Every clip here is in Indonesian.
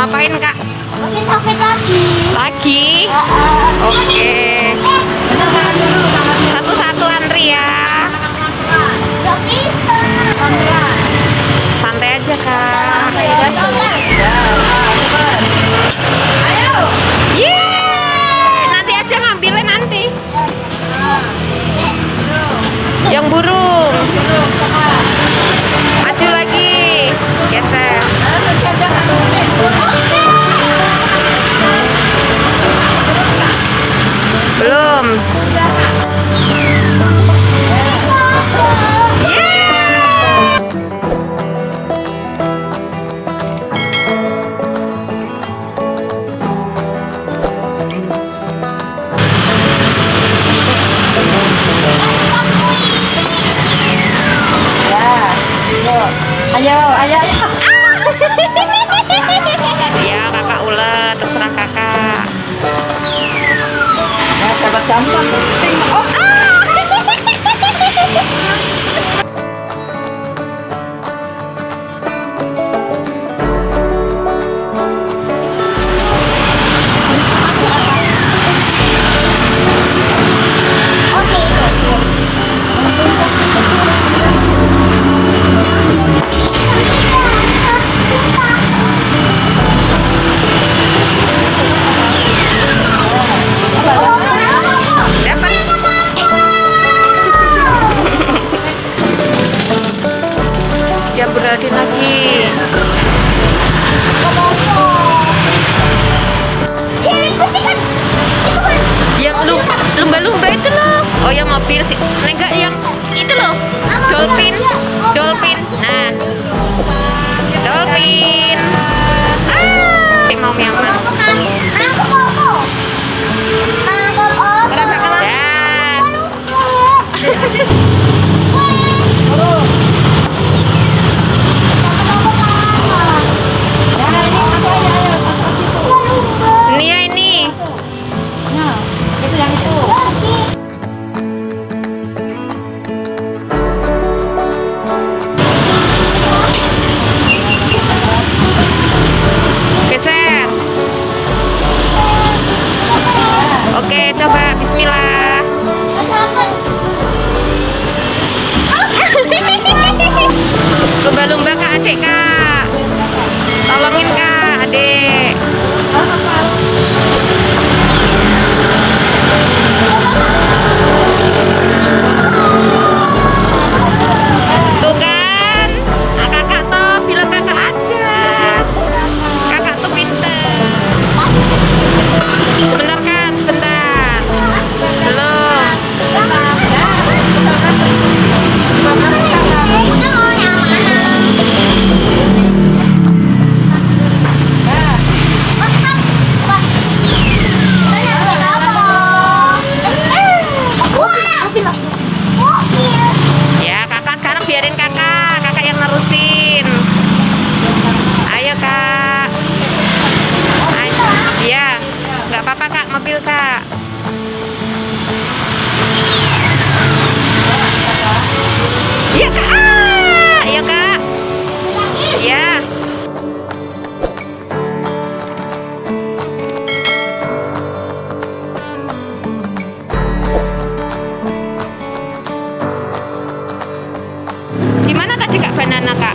ngapain kak? Masih sakit lagi. Lagi? Oke. Satu-satu antri ya. Gak bisa. Santai aja kak. Yeay, nanti aja ngambilnya nanti. Yang burung. Maju lagi. Geser. Belum. Ayo. Ya kakak ulet, terserah kakak. Ya, dapat jamban. Siapa? Dia beralih lagi. Yang lumba-lumba itu loh. Oh ya mobil sih. Enggak yang itu loh. Dolphin. Nah. Dolphin. Mau miaman. Ini ya ini. Nah, itu yang itu. Geser. Oke, coba bismillah. Lumba-lumba kak adik kak. Tolongin kak adik. Tuh kan, nah, kakak toh bilang kakak aja. Kakak tuh pinter. Sebentar kan, sebentar. Belum. Ya kakak sekarang biarin kakak yang nerusin. Ayo kak. Ayo. Ya, nggak apa-apa kak, mobil kak. Iya kak. Ayo kak. Ya. Gimana tadi kak banana kak?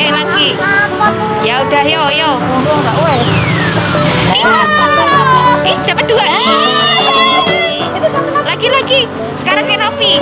Lagi. Ya udah yo. Dapat dua. Lagi. Sekarang Keropi.